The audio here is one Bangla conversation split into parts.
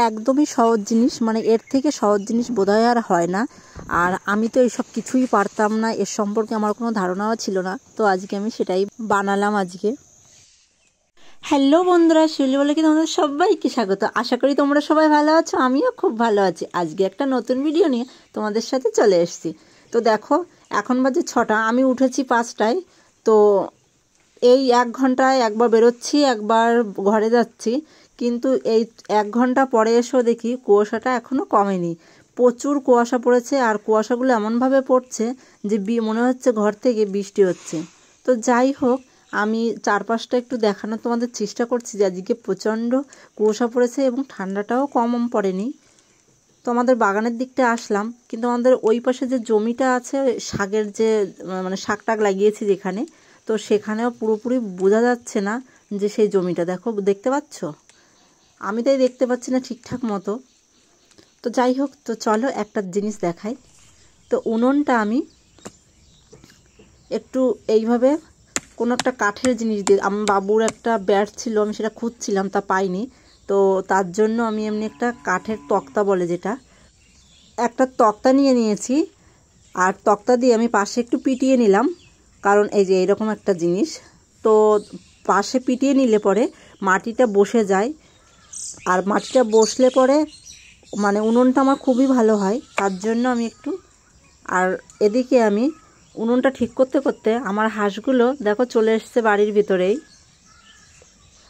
একদমই সহজ জিনিস, মানে এর থেকে সহজ জিনিস বোধহয় আর হয় না। আর আমি তো এইসব কিছুই পারতাম না, এর সম্পর্কে আমার কোনো ধারণাও ছিল না। তো আজকে আমি সেটাই বানালাম আজকে। হ্যালো বন্ধুরা, শিউলি বলে কি তোমাদের সবাইকে স্বাগত। আশা করি তোমরা সবাই ভালো আছো, আমিও খুব ভালো আছি। আজকে একটা নতুন ভিডিও নিয়ে তোমাদের সাথে চলে এসেছি। তো দেখো, এখন বাজে 6টা, আমি উঠেছি 5টায়। তো এই 1 ঘন্টায় একবার বেরোচ্ছি, একবার ঘরে যাচ্ছি। কিন্তু এই 1 ঘন্টা পরে এসেও দেখি কুয়াশাটা এখনও কমেনি। প্রচুর কুয়াশা পড়েছে, আর কুয়াশাগুলো এমনভাবে পড়ছে যে মনে হচ্ছে ঘর থেকে বৃষ্টি হচ্ছে। তো যাই হোক, আমি চারপাশটা একটু দেখানোর তোমাদের চেষ্টা করছি যে আজকে প্রচণ্ড কুয়াশা পড়েছে এবং ঠান্ডাটাও কম পড়েনি। তো আমাদের বাগানের দিকটা আসলাম, কিন্তু আমাদের ওই পাশে যে জমিটা আছে, শাকের যে মানে শাক টাক লাগিয়েছি যেখানে, তো সেখানেও পুরোপুরি বোঝা যাচ্ছে না যে সেই জমিটা দেখো, দেখতে পাচ্ছ? আমি তাই দেখতে পাচ্ছি না ঠিকঠাক মতো। তো যাই হোক, তো চলো একটা জিনিস দেখাই। তো উনুনটা আমি একটু এইভাবে কোনো একটা কাঠের জিনিস দিয়ে, আমার বাবুর একটা ব্যাট ছিল, আমি সেটা খুঁজছিলাম, তা পাইনি। তো তার জন্য আমি এমনি একটা কাঠের তক্তা বলে যেটা, একটা তক্তা নিয়ে নিয়েছি। আর তক্তা দিয়ে আমি পাশে একটু পিটিয়ে নিলাম, কারণ এই যে এরকম একটা জিনিস, তো পাশে পিটিয়ে নিলে পরে মাটিটা বসে যায়। আর মাটিটা বসলে পরে মানে উনুনটা আমার খুবই ভালো হয়, তার জন্য আমি একটু। আর এদিকে আমি উনুনটা ঠিক করতে করতে আমার হাঁসগুলো দেখো চলে এসছে বাড়ির ভিতরেই।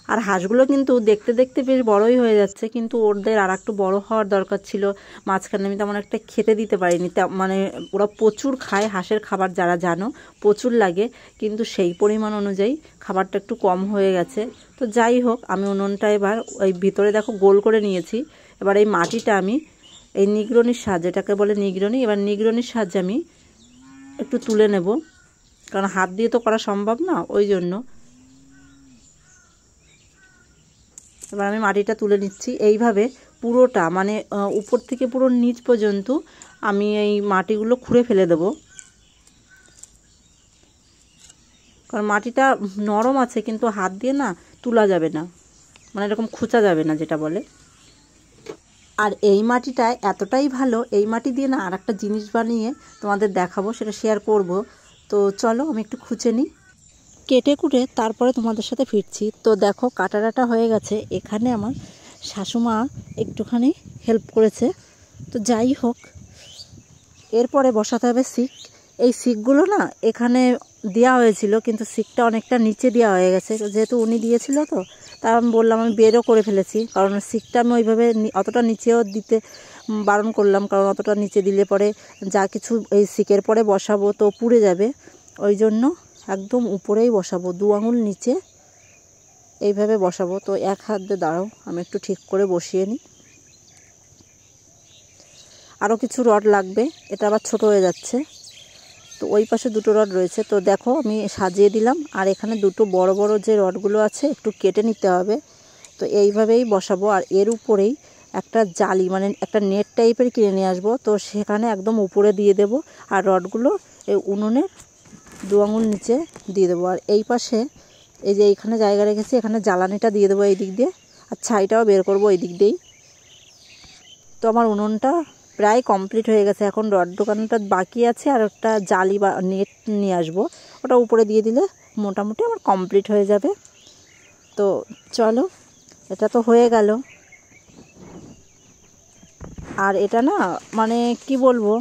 আর হাঁসগুলো কিন্তু দেখতে দেখতে বেশ বড়ই হয়ে যাচ্ছে, কিন্তু ওদের আর একটু বড় হওয়ার দরকার ছিল। মাঝখানে আমি তেমন একটা খেতে দিতে পারিনি, মানে ওরা প্রচুর খায়, হাঁসের খাবার যারা জানো প্রচুর লাগে, কিন্তু সেই পরিমাণ অনুযায়ী খাবারটা একটু কম হয়ে গেছে। তো যাই হোক, আমি উনুনটা এবার ওই ভিতরে দেখো গোল করে নিয়েছি। এবার এই মাটিটা আমি এই নিগড়নির সাহায্যে, এটাকে বলে নিগড়নি, এবার নিগড়নির সাহায্যে আমি একটু তুলে নেব, কারণ হাত দিয়ে তো করা সম্ভব না, ওই জন্য। এবার আমি মাটিটা তুলে নিচ্ছি এইভাবে পুরোটা, মানে উপর থেকে পুরো নিচ পর্যন্ত আমি এই মাটিগুলো খুঁড়ে ফেলে দেব, কারণ মাটিটা নরম আছে, কিন্তু হাত দিয়ে না তোলা যাবে না, মানে এরকম খোঁচা যাবে না যেটা বলে। আর এই মাটিটা এতটাই ভালো, এই মাটি দিয়ে না আর একটা জিনিস বানিয়ে তোমাদের দেখাবো, সেটা শেয়ার করব। তো চলো আমি একটু খুঁচে নিই, কেটে কুটে তারপরে তোমাদের সাথে ফিরছি। তো দেখো কাটাটা হয়ে গেছে, এখানে আমার শাশুমা একটুখানি হেল্প করেছে। তো যাই হোক, এরপরে বসাতে হবে শিক। এই শিকগুলো না এখানে দেওয়া হয়েছিল, কিন্তু শিকটা অনেকটা নিচে দেওয়া হয়ে গেছে, যেহেতু উনি দিয়েছিল তো তার আমি বললাম, আমি বেরও করে ফেলেছি, কারণ শিকটা আমি ওইভাবে অতটা নিচেও দিতে বারণ করলাম, কারণ অতটা নিচে দিলে পরে যা কিছু এই শিকের পরে বসাবো তো পুড়ে যাবে, ওই জন্য একদম উপরেই বসাবো, 2 আঙুল নিচে এইভাবে বসাবো। তো এক হাত দিয়ে দাঁড়াও, আমি একটু ঠিক করে বসিয়ে নিই। আরও কিছু রড লাগবে, এটা আবার ছোট হয়ে যাচ্ছে। তো ওই পাশে 2টো রড রয়েছে, তো দেখো আমি সাজিয়ে দিলাম। আর এখানে 2টো বড় বড় যে রডগুলো আছে একটু কেটে নিতে হবে। তো এইভাবেই বসাবো। আর এর উপরেই একটা জালি, মানে একটা নেট টাইপের কিনে নিয়ে আসবো, তো সেখানে একদম উপরে দিয়ে দেব। আর রডগুলো এই উনুনের 2 আঙুল নিচে দিয়ে দেবো। আর এই পাশে এই যে এইখানে জায়গা রেখেছি, এখানে জ্বালানিটা দিয়ে দেবো এই দিক দিয়ে, আর ছাইটাও বের করবো এই দিক দিয়েই। তো আমার উনুনটা প্রায় কমপ্লিট হয়ে গেছে, এখন রড ঢোকানোটা বাকি আছে, আর একটা জালি বা নেট নিয়ে আসবো, ওটা উপরে দিয়ে দিলে মোটামুটি আমার কমপ্লিট হয়ে যাবে। তো চলো, এটা তো হয়ে গেল। আর এটা না মানে কি বলবো,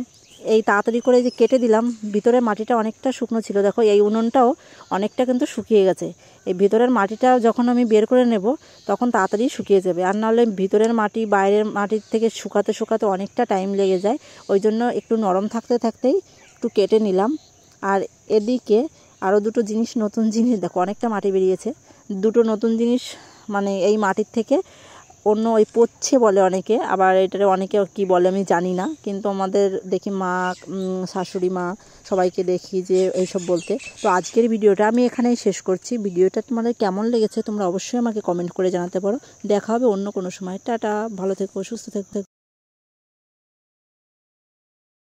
এই তাড়াতাড়ি করে যে কেটে দিলাম, ভিতরে মাটিটা অনেকটা শুকনো ছিল, দেখো এই উনুনটাও অনেকটা কিন্তু শুকিয়ে গেছে। এই ভিতরের মাটিটা যখন আমি বের করে নেব তখন তাড়াতাড়ি শুকিয়ে যাবে, আর নাহলে ভিতরের মাটি বাইরের মাটির থেকে শুকাতে শুকাতে অনেকটা টাইম লেগে যায়, ওই জন্য একটু নরম থাকতে থাকতেই একটু কেটে নিলাম। আর এদিকে আরও 2টো জিনিস, নতুন জিনিস, দেখো অনেকটা মাটি বেরিয়েছে, 2টো নতুন জিনিস, মানে এই মাটির থেকে অন্য ওই পচ্ছে বলে অনেকে, আবার এটারে অনেকে কি বলে আমি জানি না, কিন্তু আমাদের দেখি মা, শাশুড়ি মা সবাইকে দেখি যে এইসব বলতে। তো আজকের ভিডিওটা আমি এখানেই শেষ করছি। ভিডিওটা তোমাদের কেমন লেগেছে তোমরা অবশ্যই আমাকে কমেন্ট করে জানাতে পারো। দেখা হবে অন্য কোনো সময়। টাটা, ভালো থেকো, সুস্থ থেকো।